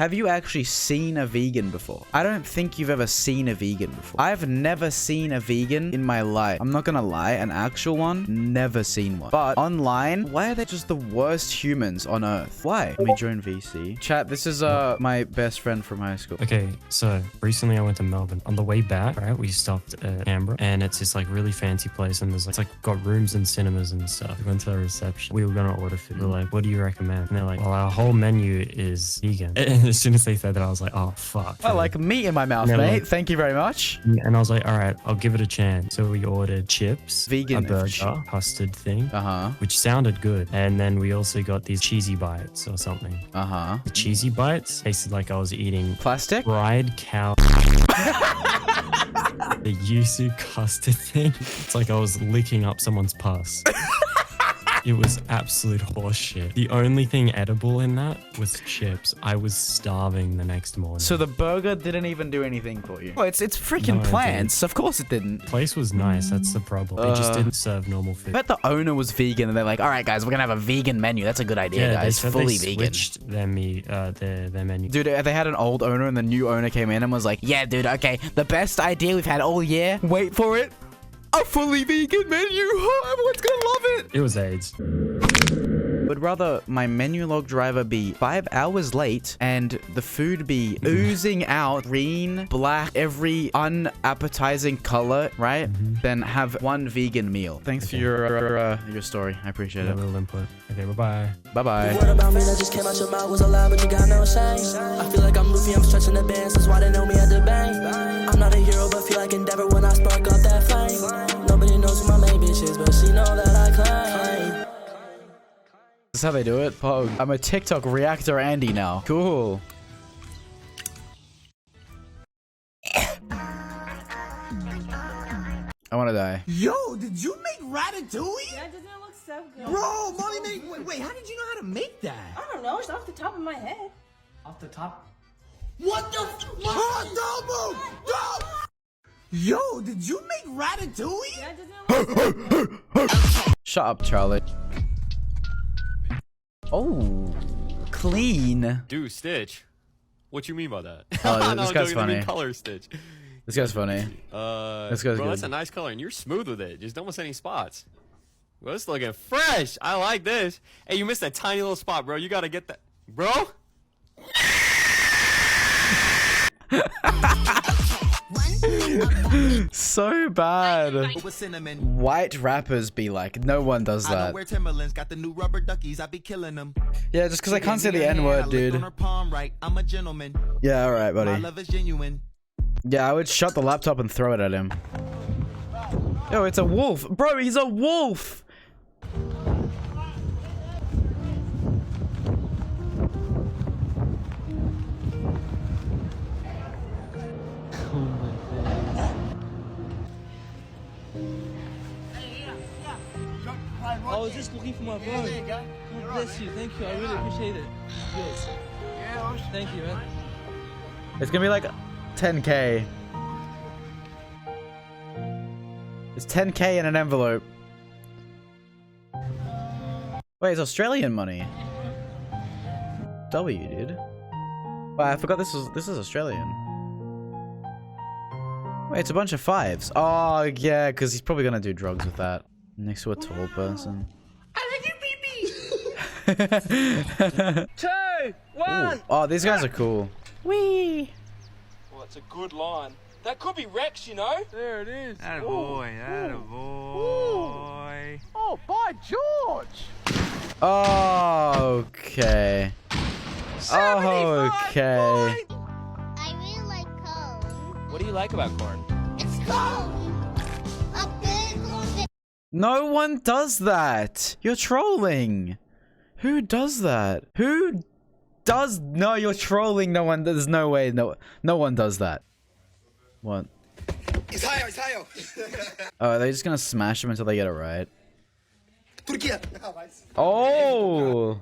have you actually seen a vegan before? I don't think you've ever seen a vegan before. I've never seen a vegan in my life. I'm not gonna lie, an actual one, never seen one. But online, why are they just the worst humans on earth? Why? Let me join VC. Chat, this is my best friend from high school. Okay, so recently I went to Melbourne. On the way back, right, we stopped at Canberra, and it's this like really fancy place, and there's like, it's like got rooms and cinemas and stuff. We went to the reception. We were gonna order food. We were like, what do you recommend? And they're like, well, our whole menu is vegan. And as soon as they said that, I was like, oh fuck. I like meat in my mouth, mate. Like, thank you very much. And I was like, all right, I'll give it a chance. So we ordered chips, vegan a burger, custard thing, which sounded good. And then we also got these cheesy bites or something. The cheesy bites tasted like I was eating plastic fried cow. The yuzu custard thing. It's like I was licking up someone's pus. It was absolute horseshit. The only thing edible in that was chips. I was starving the next morning. So the burger didn't even do anything for you? Oh, it's freaking plants. Of course it didn't. The place was nice. That's the problem. They just didn't serve normal food. I bet the owner was vegan and they're like, all right, guys, we're gonna have a vegan menu. That's a good idea, guys. Fully vegan. Switched their menu. Dude, they had an old owner and the new owner came in and was like, yeah, dude, okay, the best idea we've had all year. Wait for it. A fully vegan menu. Everyone's gonna love it. It was AIDS. Would rather my menu log driver be 5 hours late and the food be oozing out green, black, every unappetizing color, right? Than have one vegan meal. Thanks for your story. I appreciate it. A little input. Okay, bye-bye. Bye-bye. What about me that just came out your mouth was a lie, but you got no shame. I feel like I'm Luffy, I'm stretching the bands, that's why they know me at the bank. I'm not a hero, but feel like Endeavor when I spark up that flame. Nobody knows who my main bitch is, but she know that I claim. That's how they do it. Pog. I'm a TikTok reactor Andy now. Cool. I want to die. Yo, did you make ratatouille? Yeah, doesn't it look so good? Bro, Molly made... Wait, how did you know how to make that? I don't know, it's off the top of my head. Off the top? What the... Oh, don't move! Don't! Yo, did you make ratatouille? Yeah, doesn't it look so good? Shut up, Charlie. Oh, clean. Dude, Stitch. What you mean by that? Oh, no, this guy's funny. I mean color, Stitch. This guy's funny. This guy's bro, good. That's a nice color, and you're smooth with it. Just don't miss any spots. Well, it's looking fresh. I like this. Hey, you missed that tiny little spot, bro. You gotta get that, bro. So bad. White rappers be like, no one does that. Yeah, just because I can't say the N-word, dude. Yeah, alright, buddy. Yeah, I would shut the laptop and throw it at him. Yo, it's a wolf. Bro, he's a wolf. I was just looking for my phone. God bless you. Thank you. I really appreciate it. Yes. Thank you, man. It's gonna be like 10K. It's 10K in an envelope. Wait, it's Australian money. W, dude. Wait, I forgot this is Australian. Wait, it's a bunch of fives. Oh, yeah, because he's probably gonna do drugs with that. Next to a tall person. I like your pee-pee! 2, 1! Ooh. Oh, these guys are cool. Whee! Well, it's a good line. That could be Rex, you know? There it is. Attaboy, attaboy. Oh, by George! Oh, okay. Oh, okay. I really like corn. What do you like about corn? It's cold. A big corn. No one does that. You're trolling. Who does that? Who does? No, you're trolling. No one. There's no way. No one does that. What? It's higher, it's higher. Oh, are they just gonna smash them until they get it right? Oh!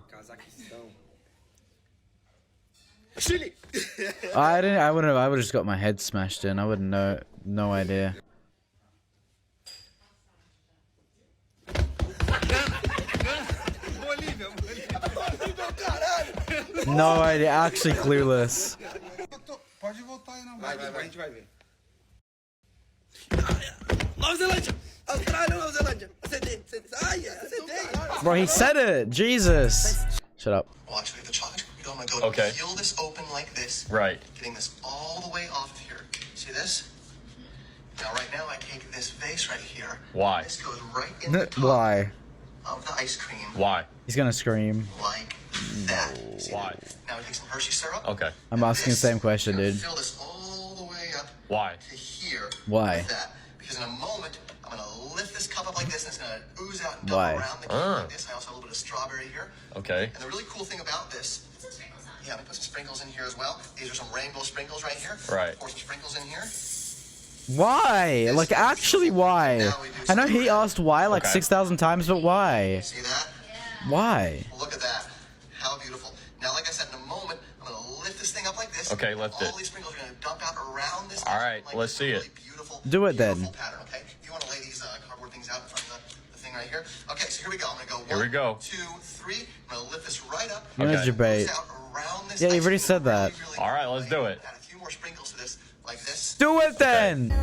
I didn't. I wouldn't have. I would have just got my head smashed in. I wouldn't know. No idea. No idea. Actually clueless. Pode voltar aí, não. Vai, a gente vai ver. Nova Zelândia! Austrália, Nova Zelândia! Acertei! Ai, acertei! Bro, he said it. Jesus. Shut up. Watch me, the chocolate. I'm gonna go Okay. peel this open like this. Right. Getting this all the way off of here. See this? Now, right now, I take this vase right here. Why? This goes right in the top Why? of the ice cream. Why? He's gonna scream. Like that. See Why? that? Now, I take some Hershey syrup. Okay. I'm asking the same question, I'm gonna dude. fill this all the way up Why? to here. Why? With that. Because in a moment, I'm gonna lift this cup up like this, and it's gonna ooze out and dump Why? around the cake like this. I also have a little bit of strawberry here. Okay. And the really cool thing about this, yeah, I'm gonna put some sprinkles in here as well. These are some rainbow sprinkles right here. Right. Pour some sprinkles in here. Why? Like, actually, why? I know he asked why like Okay. 6,000 times, but why? See that? Why? Look at that. How beautiful. Now, like I said, in a moment, I'm gonna lift this thing up like this. Okay, lift all it. these sprinkles are gonna dump out around this. All right, like let's this see really it. Beautiful, Do it then. beautiful pattern, okay? You wanna lay these cardboard things out in front of the thing right here? Okay, so here we go. I'm gonna go Here we go. 1, 2, 3. I'm gonna lift this right up. You're gonna Okay. debate. Ooze out around this Yeah, you've ice already cream said in a that. really, really All right, cool let's way. do it. Add a few more sprinkles to this, like this. Do it then!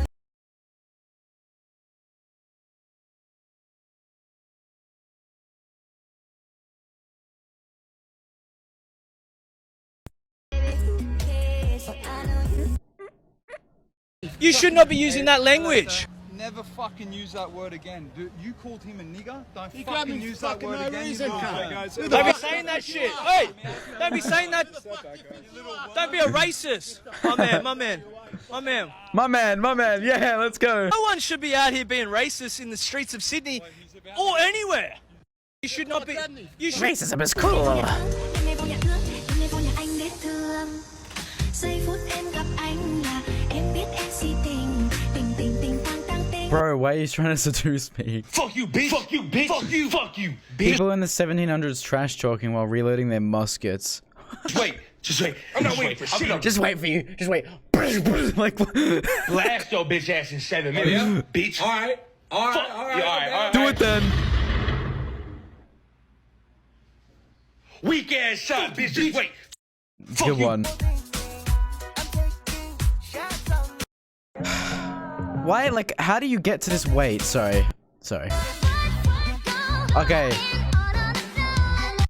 You should not be using that language. Never fucking use that word again. Dude, you called him a nigger? Don't fucking use that word again. Don't be saying that shit. Hey, don't be saying that. Don't be a racist. My man, my man, my man. My man, yeah, let's go. No one should be out here being racist in the streets of Sydney or anywhere. You should not be. You should. Racism is cool. Bro, why are you trying to seduce me? Fuck you, bitch. Fuck you, bitch. Fuck you. Fuck you, bitch. People in the 1700s trash talking while reloading their muskets. Just wait. Just wait. I'm not waiting for shit. Just wait for you. Just wait. Like, Blast your bitch ass in 7 minutes, bitch. All right. All right. All right. do it then. Weak ass shot, bitch. Just wait. Good one. Why, like, how do you get to this weight? Sorry. Okay.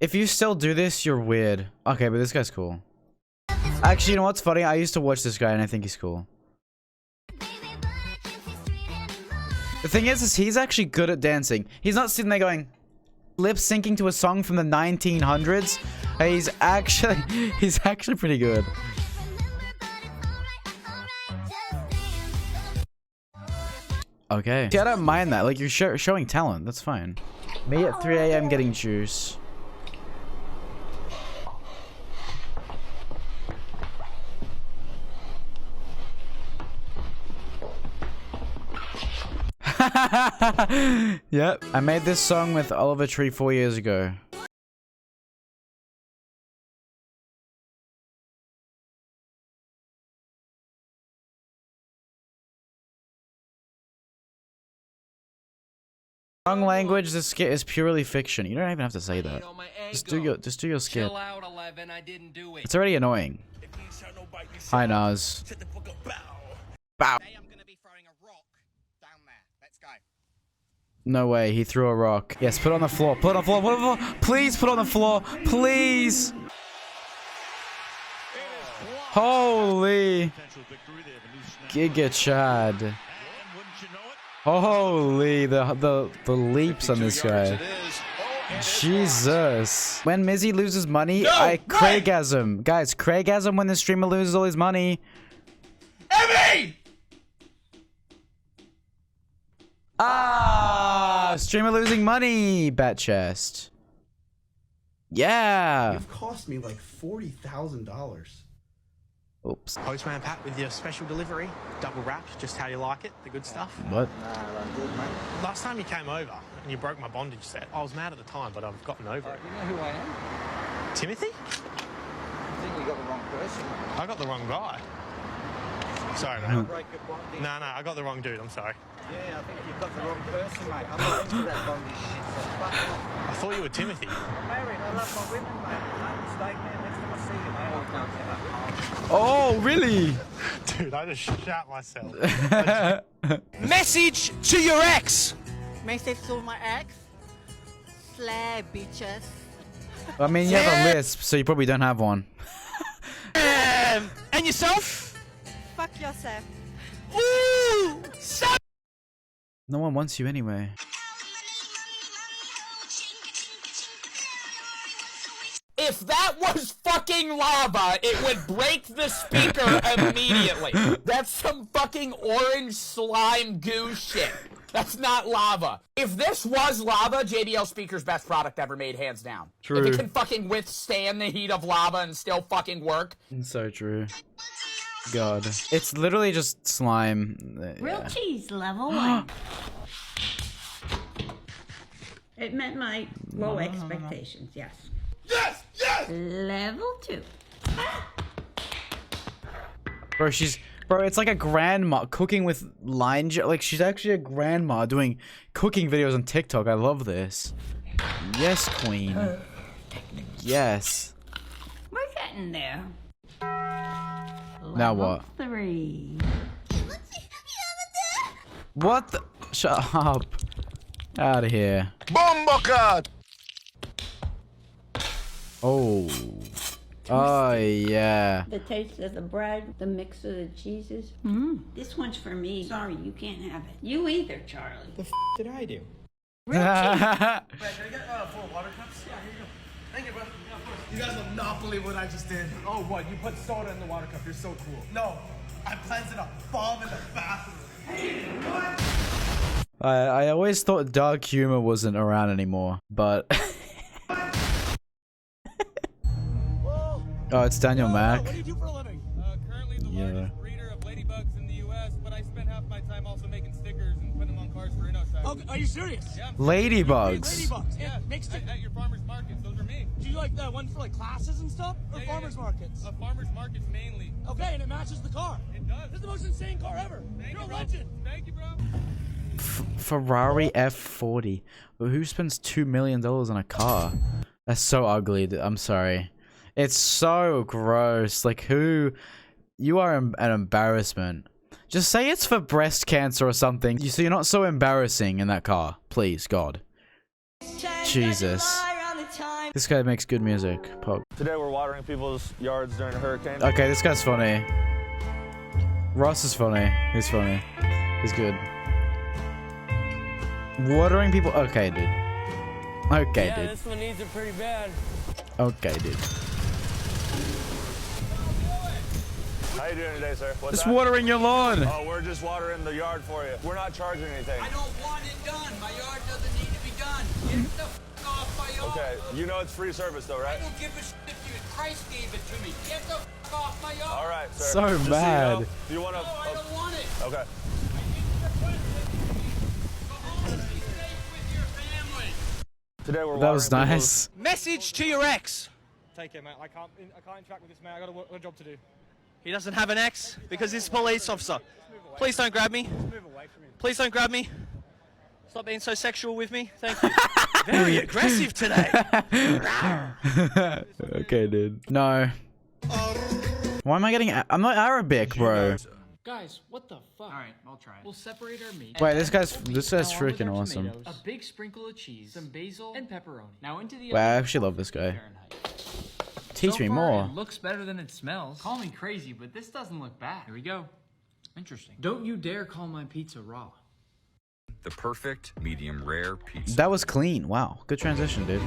If you still do this, you're weird. Okay, but this guy's cool. Actually, you know what's funny? I used to watch this guy and I think he's cool. The thing is he's actually good at dancing. He's not sitting there going lip syncing to a song from the 1900s. He's actually pretty good. Okay. See, I don't mind that. Like, you're showing talent. That's fine. Me at 3 a.m. getting juice. Yep. I made this song with Oliver Tree 4 years ago. Song language, this skit is purely fiction. You don't even have to say that. Just do your skit. It's already annoying. Hi Nas. Bow. No way, he threw a rock. Yes, put it on the floor. Put it on the floor. Put it on the floor. Please put it on the floor. Please. Holy. Giga Chad. Holy, the leaps on this guy. Jesus. When Mizzy loses money, I Craigasm. Guys, Craigasm when the streamer loses all his money. Emmy! Ah, streamer losing money. Bat chest. Yeah. You've cost me like $40,000. Oops. Postman Pat with your special delivery, double wrapped, just how you like it, the good stuff. What? Last time you came over and you broke my bondage set, I was mad at the time, but I've gotten over it. You know who I am? Timothy? I think you got the wrong person. I got the wrong guy. Sorry, mate. No, I got the wrong dude, I'm sorry. Yeah, I think you've got the wrong person, mate. I'm not into that bondage shit, so fuck off. I thought you were Timothy. I'm married, I love my women, mate. No mistake, man. Next time I see Oh, really? Dude, I just shat myself. Message to your ex. Message to my ex. Slay, bitches. I mean, you have a lisp, so you probably don't have one. And yourself? Fuck yourself. Ooh! So No one wants you anyway. If that was fucking lava, it would break the speaker immediately. That's some fucking orange slime goo shit. That's not lava. If this was lava, JBL speaker's best product ever made, hands down. True. If it can fucking withstand the heat of lava and still fucking work. So true. God. It's literally just slime. Real cheese, level 1. It met my low expectations, yes. Yes! Yes! Level 2. Bro, it's like a grandma cooking with like she's actually a grandma doing cooking videos on TikTok. I love this. Yes, queen. Yes. We're getting there. Now what? 3. What the? Shut up. Out of here. Bombocat! Oh. Oh, yeah. The taste of the bread, the mix of the cheeses. This one's for me. Sorry, you can't have it. You either, Charlie. The f did I do? Can I get 4 water cups? Yeah, here you go. Thank you, bro. Yeah, of course. You guys will not believe what I just did. Oh, what? You put soda in the water cup. You're so cool. No, I planted a bomb in the bathroom. Hey, what? I always thought dark humor wasn't around anymore, but... Oh, it's Daniel Mack. What do you do for a living? Currently the largest breeder of ladybugs in the U.S., but I spend half my time also making stickers and putting them on cars for InnoSight. Oh, are you serious? Yeah. Ladybugs. Ladybugs. Yeah, makes at your farmers markets. Those are me. Do you like the ones for like classes and stuff, or farmers markets? Farmers markets mainly. Okay, and it matches the car. It does. This is the most insane car ever. You're a legend. Thank you, bro. Ferrari F40. But who spends $2 million on a car? That's so ugly. I'm sorry. It's so gross. Like, who? You are an embarrassment. Just say it's for breast cancer or something. So you're not so embarrassing in that car. Please, God. Jesus. This guy makes good music. Pog. Today we're watering people's yards during a hurricane. Okay, this guy's funny. Ross is funny. He's funny. He's good. Watering people. Okay, dude. Okay, dude. This one needs it pretty bad. Okay, dude. How you doing today, sir? What's Just that? watering your lawn. Oh, we're just watering the yard for you. We're not charging anything. I don't want it done. My yard doesn't need to be done. Get the f off my yard. Okay, you know it's free service though, right? I don't give a shit if you Christ gave it to me. Get the f off my yard. All right, sir. So Just mad. So you know, do you want to? No, I don't want it. Okay. Today we're That was watering nice. Message to your ex. Take it, man. I can't interact with this man. I got a job to do. He doesn't have an ex because he's a police officer. Please don't grab me. Move away from me. Please don't grab me. Stop being so sexual with me. Thank you. Very aggressive today. Okay, dude. No. Why am I getting? I'm not Arabic, bro. Guys, what the fuck? Alright, I'll try it. We'll separate our meat. Wait, this guy's freaking awesome. A big sprinkle of cheese, some basil, and pepperoni. Now into the Wow, I actually love this guy. Teach me more. It looks better than it smells. Call me crazy, but this doesn't look bad. Here we go. Interesting. Don't you dare call my pizza raw. The perfect medium rare pizza. That was clean. Wow, good transition, dude.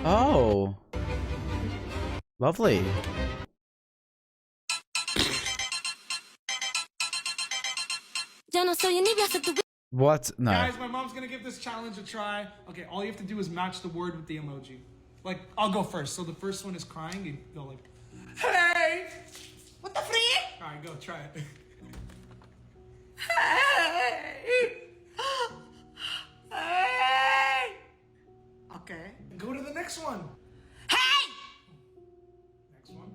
Oh. Lovely. What? No. Guys, my mom's gonna give this challenge a try. Okay, all you have to do is match the word with the emoji. Like, I'll go first. So the first one is crying, and go like, hey! What the freak? Alright, go, try it. Hey! Hey! Okay. Go to the next one. Hey! Next one.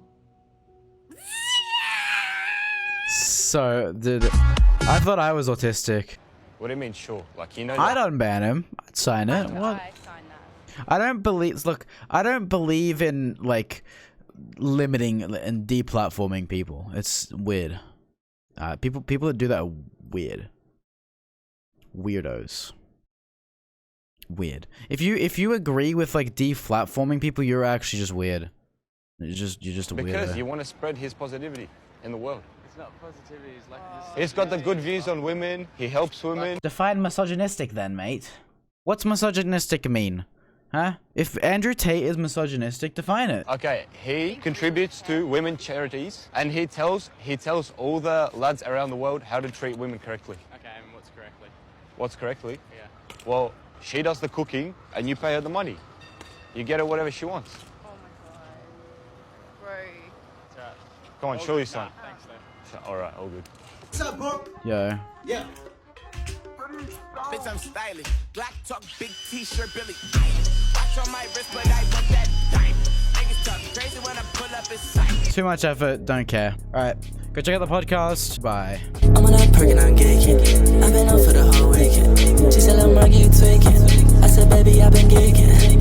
So, dude, I thought I was autistic. What do you mean, sure? Like, you know. I'd unban him. I'd sign it. What? I don't believe. Look, I don't believe in like limiting and deplatforming people. It's weird. People that do that are weird. Weirdos. Weird. If you agree with like deplatforming people, you're actually just weird. You're just a weirdo. Because you want to spread his positivity in the world. It's not positivity, it's like He's got the good views on women. He helps women. Define misogynistic then, mate. What's misogynistic mean? Huh? If Andrew Tate is misogynistic, define it. Okay, he contributes to women charities, and he tells all the lads around the world how to treat women correctly. Okay, and what's correctly? What's correctly? Yeah. Well, she does the cooking, and you pay her the money. You get her whatever she wants. Oh my god. Bro. It's alright. Come on, show your son. Thanks, though. All right, all good. What's up, bro? Yo. Yeah. Bitch, I'm stylish. Black talk, big t-shirt, Billy. Watch on my wrist, but I want that dime. Niggas talk crazy when I pull up in sight. Too much effort. Don't care. All right, go check out the podcast. Bye. I'm on that perk and I'm geeking. I've been out for the whole weekend. She said, "Lil' Mark, you tweaking." I said, "Baby, I've been geeking."